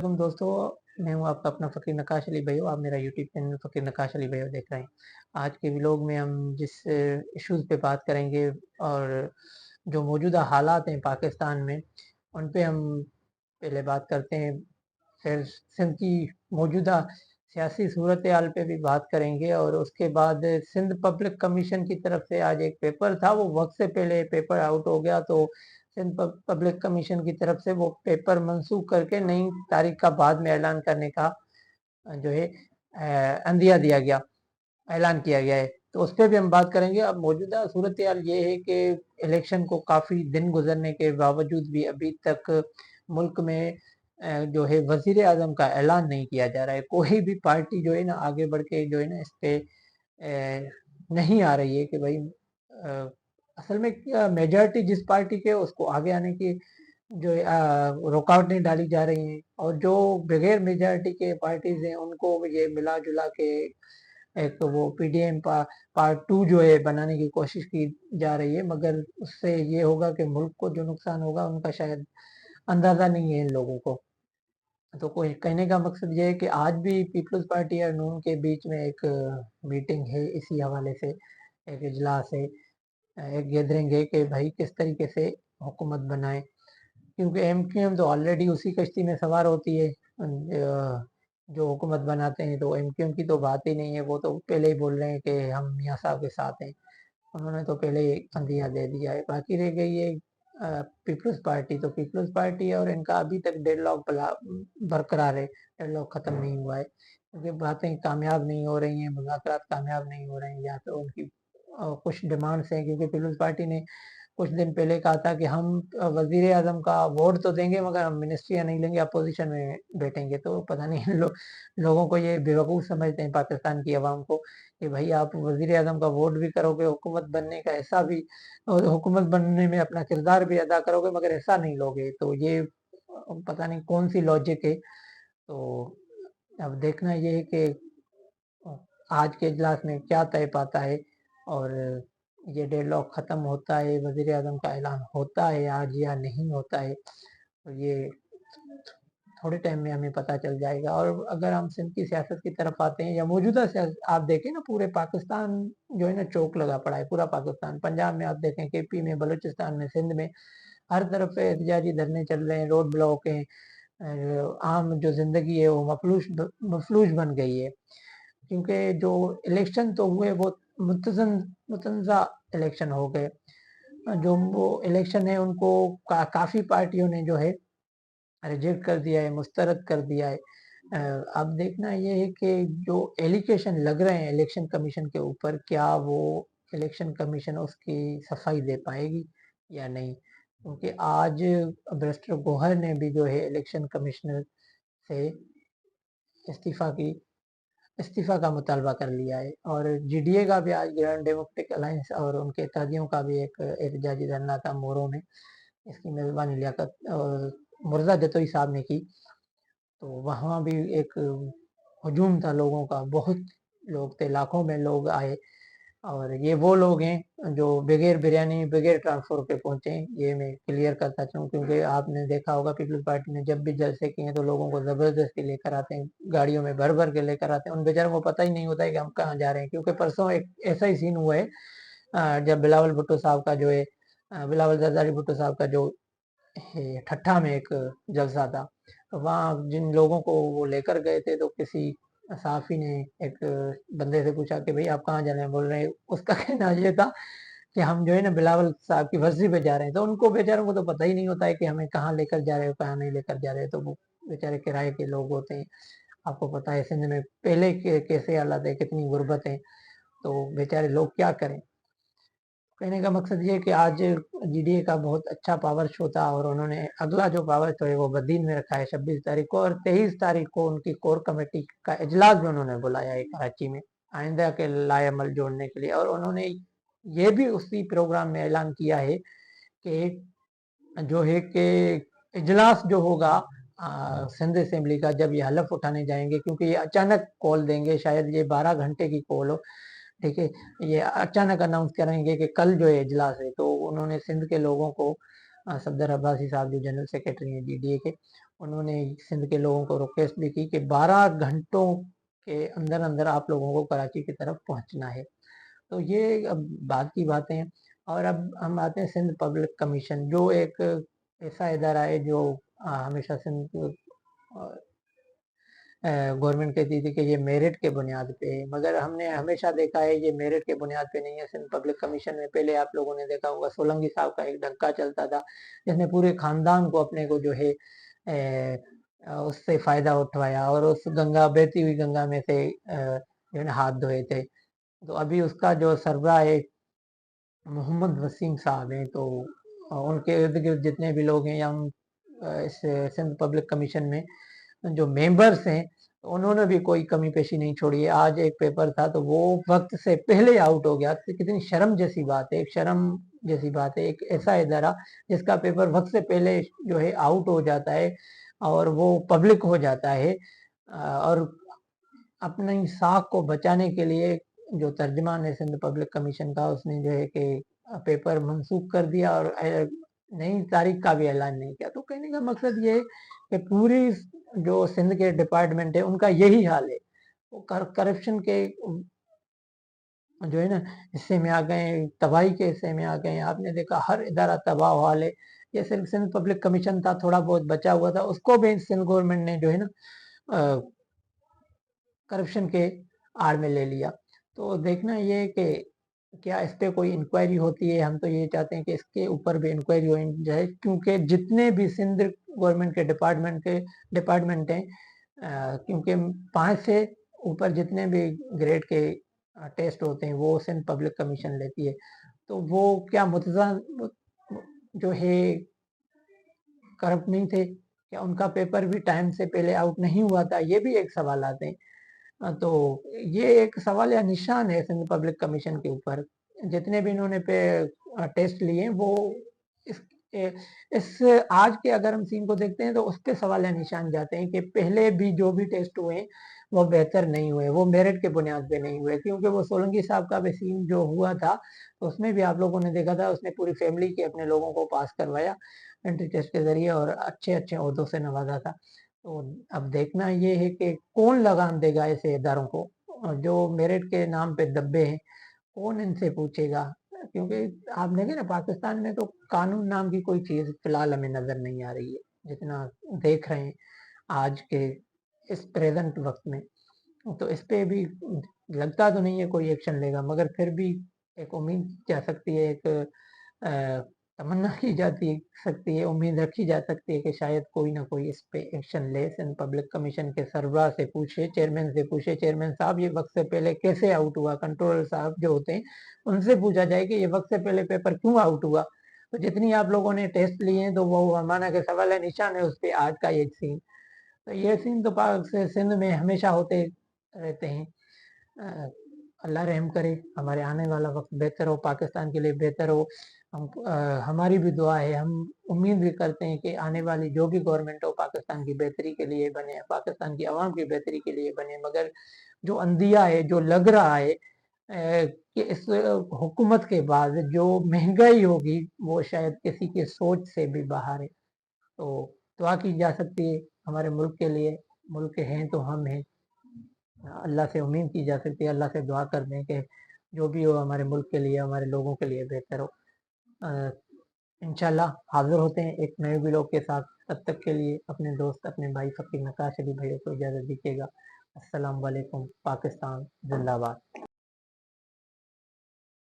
वालेकुम दोस्तों, मैं हूँ आपका अपना फ़कीर नक्काश अली भैया। आप मेरा यूट्यूब चैनल फ़कीर नक्काश अली भैया देख रहे हैं। आज के व्लॉग में हम जिस इश्यूज़ पे बात करेंगे और जो मौजूदा हालात हैं पाकिस्तान में, उन पे हम पहले बात करते हैं। फिर सिंध की मौजूदा सियासी सूरत-ए-हाल पे भी बात करेंगे और उसके बाद सिंध पब्लिक कमीशन की तरफ से आज एक पेपर था, वो वक़्त से पहले पेपर आउट हो गया, तो सिंध पब्लिक कमीशन की तरफ से वो पेपर मनसूख करके नई तारीख का बाद में ऐलान करने का जो है अंदिया दिया गया, ऐलान किया गया है। तो उस पे भी हम बात करेंगे। अब मौजूदा सूरत-ए-हाल ये है कि इलेक्शन को काफ़ी दिन गुज़रने के बावजूद भी अभी तक मुल्क में जो है वज़ीर-ए-आज़म का ऐलान नहीं किया जा रहा है। कोई भी पार्टी जो है ना आगे बढ़ के जो है ना इस पे नहीं आ रही है कि भाई असल में क्या मेजॉरिटी जिस पार्टी के उसको आगे आने की जो रुकावटें डाली जा रही हैं और जो बगैर मेजॉरिटी के पार्टीज हैं उनको ये मिला जुला के एक वो पीडीएम पार्ट 2 जो है बनाने की कोशिश की जा रही है, मगर उससे ये होगा कि मुल्क को जो नुकसान होगा उनका शायद अंदाजा नहीं है इन लोगों को। तो कोई कहने का मकसद ये है कि आज भी पीपल्स पार्टी और नून के बीच में एक मीटिंग है, इसी हवाले से एक इजलास है, एक गैदरिंग है कि भाई किस तरीके से हुकूमत बनाए, क्योंकि एमक्यूएम तो ऑलरेडी उसी कश्ती में सवार होती है। जो हुकूमत बनाते हैं तो एमक्यूएम की तो बात ही नहीं है, वो तो पहले ही बोल रहे हैं कि हम मियाँ साहब के साथ हैं। उन्होंने तो पहले ही अंदिया दे दिया है। बाकी रह गई है पीपल्स पार्टी, तो पीपल्स पार्टी और इनका अभी तक डेडलॉक बरकरार है, डेडलॉक खत्म नहीं हुआ है, क्योंकि बातें कामयाब नहीं हो रही हैं, मुज़ाकरात कामयाब नहीं हो रहे हैं, या तो उनकी कुछ डिमांड्स हैं, क्योंकि पीपल्स पार्टी ने कुछ दिन पहले कहा था कि हम वजीर आजम का वोट तो देंगे मगर हम मिनिस्ट्रियाँ नहीं लेंगे, अपोजिशन में बैठेंगे। तो पता नहीं लोगों को ये बेवकूफ़ समझते हैं पाकिस्तान की आवाम को कि भाई आप वजीर आजम का वोट भी करोगे, हुकूमत बनने का हिस्सा भी और हुकूमत बनने में अपना किरदार भी अदा करोगे, मगर ऐसा नहीं लोगे। तो ये पता नहीं कौन सी लॉजिक है। तो अब देखना ये है कि आज के इजलास में क्या तय पाता है और ये डेडलॉक ख़त्म होता है, वज़ीर आज़म का ऐलान होता है आज या नहीं होता है, तो ये थोड़े टाइम में हमें पता चल जाएगा। और अगर हम सिंध की सियासत की तरफ आते हैं या मौजूदा आप देखें ना, पूरे पाकिस्तान जो है ना चौक लगा पड़ा है, पूरा पाकिस्तान। पंजाब में आप देखें, केपी में, बलूचिस्तान में, सिंध में, हर तरफ एहतजाजी धरने चल रहे हैं, रोड ब्लॉक हैं। आम जो ज़िंदगी है वो मफलूज बन गई है, क्योंकि जो इलेक्शन तो हुए वो मुतनज़ा इलेक्शन हो गए। जो वो इलेक्शन है उनको काफ़ी पार्टियों ने जो है रिजेक्ट कर दिया है, मुस्तरद कर दिया है। अब देखना ये है कि जो एलिगेशन लग रहे हैं इलेक्शन कमीशन के ऊपर, क्या वो इलेक्शन कमीशन उसकी सफाई दे पाएगी या नहीं, क्योंकि आज बैरिस्टर गौहर ने भी जो है इलेक्शन कमिश्नर से इस्तीफा की इस्तीफा का मुतालबा कर लिया है। और जीडीए का भी आज ग्रांड डेमोक्रेटिक अलायंस और उनके इत्तेहादियों का भी एक एहतजाजी धरना था मोरो में। इसकी मेज़बानी लियाकत और मुर्तज़ा जतोई साहब ने की। तो वहाँ भी एक हजूम था लोगों का, बहुत लोग थे, लाखों में लोग आए। और ये वो लोग हैं जो बगैर बिरयानी, बगैर ट्रांसपोर्ट के पहुंचे हैं, ये मैं क्लियर करता चाहूँ, क्योंकि आपने देखा होगा पीपल्स पार्टी ने जब भी जलसे किए हैं तो लोगों को ज़बरदस्ती लेकर आते हैं, गाड़ियों में भर भर के लेकर आते हैं। उन बेचारों को पता ही नहीं होता है कि हम कहाँ जा रहे हैं, क्योंकि परसों एक ऐसा ही सीन हुआ है जब बिलावल भुट्टो साहब का जो है बिलावल जरदारी भुट्टो साहब का जो ठट्ठा में एक जलसा था, तो वहाँ जिन लोगों को वो लेकर गए थे, तो किसी सहाफ़ी ने एक बंदे से पूछा कि भाई आप कहाँ जा रहे हैं? बोल रहे हैं, उसका कहना ये था कि हम जो है ना बिलावल साहब की बस्ती पे जा रहे हैं। तो उनको बेचारों को तो पता ही नहीं होता है कि हमें कहाँ लेकर जा रहे हो, कहाँ नहीं लेकर जा रहे हो। तो वो बेचारे किराए के लोग होते हैं। आपको पता है सिंध में पहले के कैसे हालात है, कितनी गुर्बत है, तो बेचारे लोग क्या करें। कहने का मकसद ये है कि आज जीडीए का बहुत अच्छा पावर शो था और उन्होंने अगला जो पावर शो है वो बदीन में रखा है 26 तारीख को, और 23 तारीख को उनकी कोर कमेटी का इजलास भी उन्होंने बुलाया है कराची में आइंदा के लाएमल जोड़ने के लिए। और उन्होंने ये भी उसी प्रोग्राम में ऐलान किया है कि जो है कि इजलास जो होगा सिंध असेंबली का, जब ये हलफ उठाने जाएंगे, क्योंकि ये अचानक कॉल देंगे, शायद ये 12 घंटे की कॉल हो, ठीक है, ये अचानक अनाउंस करेंगे कि कल जो है इजलास है। तो उन्होंने सिंध के लोगों को सफदर अब्बासी साहब जो जनरल सेक्रेटरी हैं जीडीए के, उन्होंने सिंध के लोगों को रिक्वेस्ट भी की कि 12 घंटों के अंदर अंदर आप लोगों को कराची की तरफ पहुंचना है। तो ये अब बात की बातें हैं। और अब हम आते हैं सिंध पब्लिक कमीशन, जो एक ऐसा इदारा है जो हमेशा सिंध गवर्नमेंट कहती थी कि ये मेरिट के बुनियाद पे है, मगर हमने हमेशा देखा है ये मेरिट के बुनियाद पे नहीं है। सिंध पब्लिक कमीशन में पहले आप लोगों ने देखा होगा सोलंकी साहब का एक डंका चलता था, जिसने पूरे खानदान को अपने को जो है उससे फायदा उठवाया और उस गंगा, बहती हुई गंगा में से जो है ना हाथ धोए थे। तो अभी उसका जो सरबराह है मोहम्मद वसीम साहब हैं, तो उनके इर्द गिर्द जितने भी लोग हैं या इस सिंध पब्लिक कमीशन में जो मेंबर्स हैं, उन्होंने भी कोई कमी पेशी नहीं छोड़ी है। आज एक पेपर था तो वो वक्त से पहले आउट हो गया। तो कितनी शर्म जैसी बात है, एक शर्म जैसी बात है, एक ऐसा इदारा जिसका पेपर वक्त से पहले जो है आउट हो जाता है और वो पब्लिक हो जाता है, और अपनी साख को बचाने के लिए जो तर्जमान है सिंध पब्लिक कमीशन का, उसने जो है कि पेपर मंसूख कर दिया और नई तारीख का भी ऐलान नहीं किया। तो कहने का मकसद ये है कि पूरी जो सिंध के डिपार्टमेंट है उनका यही हाल है, वो करप्शन के जो है ना हिस्से में आ गए, तबाही के हिस्से में आ गए। आपने देखा हर इदारा तबाह हाल है। ये सिर्फ सिंध पब्लिक कमीशन था, थोड़ा बहुत बचा हुआ था, उसको भी सिंध गवर्नमेंट ने जो है ना करप्शन के आड़ में ले लिया। तो देखना ये है कि क्या इस पे कोई इंक्वायरी होती है। हम तो ये चाहते हैं कि इसके ऊपर भी इंक्वायरी हो जाए, क्योंकि जितने भी सिंध गवर्नमेंट के डिपार्टमेंट हैं, क्योंकि 5 से ऊपर जितने भी ग्रेड के टेस्ट होते हैं वो सिंध पब्लिक कमीशन लेती है। तो वो क्या मुतज़ा जो है करप्ट नहीं थे, क्या उनका पेपर भी टाइम से पहले आउट नहीं हुआ था, ये भी एक सवाल आते हैं। तो ये एक सवाल या निशान है सिंध पब्लिक कमीशन के ऊपर। जितने भी इन्होंने पे टेस्ट लिए वो इस इस आज के अगर हम सीन को देखते हैं तो उस पे सवाल या निशान जाते हैं कि पहले भी जो भी टेस्ट हुए वो बेहतर नहीं हुए, वो मेरिट के बुनियाद पे नहीं हुए। क्योंकि वो सोलंकी साहब का भी सीन जो हुआ था तो उसमें भी आप लोगों ने देखा था, उसने पूरी फैमिली के अपने लोगों को पास करवाया एंट्री टेस्ट के जरिए और अच्छे अच्छे ओहदों से नवाजा था। तो अब देखना ये है कि कौन लगाम देगा ऐसे इदारों को, जो मेरिट के नाम पे दब्बे हैं, कौन इनसे पूछेगा। क्योंकि आप देखें ना पाकिस्तान में तो कानून नाम की कोई चीज फिलहाल हमें नजर नहीं आ रही है, जितना देख रहे हैं आज के इस प्रेजेंट वक्त में। तो इस पे भी लगता तो नहीं है कोई एक्शन लेगा, मगर फिर भी एक उम्मीद जा सकती है, एक तमन्ना की जाती सकती है, उम्मीद रखी जा सकती है कि शायद कोई ना कोई इस पे एक्शन ले। सिंध पब्लिक कमीशन के सरबराह से पूछे, चेयरमैन से पूछे, चेयरमैन साहब ये वक्त से पहले कैसे आउट हुआ, कंट्रोलर साहब जो होते हैं उनसे पूछा जाए कि ये वक्त से पहले पेपर क्यों आउट हुआ। तो जितनी आप लोगों ने टेस्ट लिए हैं तो वो माना के सवाल है निशान है उस पर आज का ये सीन। तो ये सीन तो पाक से सिंध में हमेशा होते रहते हैं। अल्लाह रहम करे, हमारे आने वाला वक्त बेहतर हो, पाकिस्तान के लिए बेहतर हो। हमारी भी दुआ है, हम उम्मीद भी करते हैं कि आने वाली जो भी गवर्नमेंट हो पाकिस्तान की बेहतरी के लिए बने, पाकिस्तान की आवाम की बेहतरी के लिए बने। मगर जो अंदिया है, जो लग रहा है कि इस हुकूमत के बाद जो महंगाई होगी वो शायद किसी की सोच से भी बाहर है। तो दुआ की जा सकती है हमारे मुल्क के लिए, मुल्क हैं तो हम हैं। अल्लाह से उम्मीद की जा सकती है, अल्लाह से दुआ कर दें कि जो भी हो हमारे मुल्क के लिए, हमारे लोगों के लिए बेहतर हो। इंशाल्लाह हाजिर होते हैं एक नए व्लॉग के साथ। तब तक के लिए अपने दोस्त, अपने भाई फ़कीर नक्काश अली भैया को इजाज़त दीजिएगा। अस्सलाम वालेकुम। पाकिस्तान जिंदाबाद।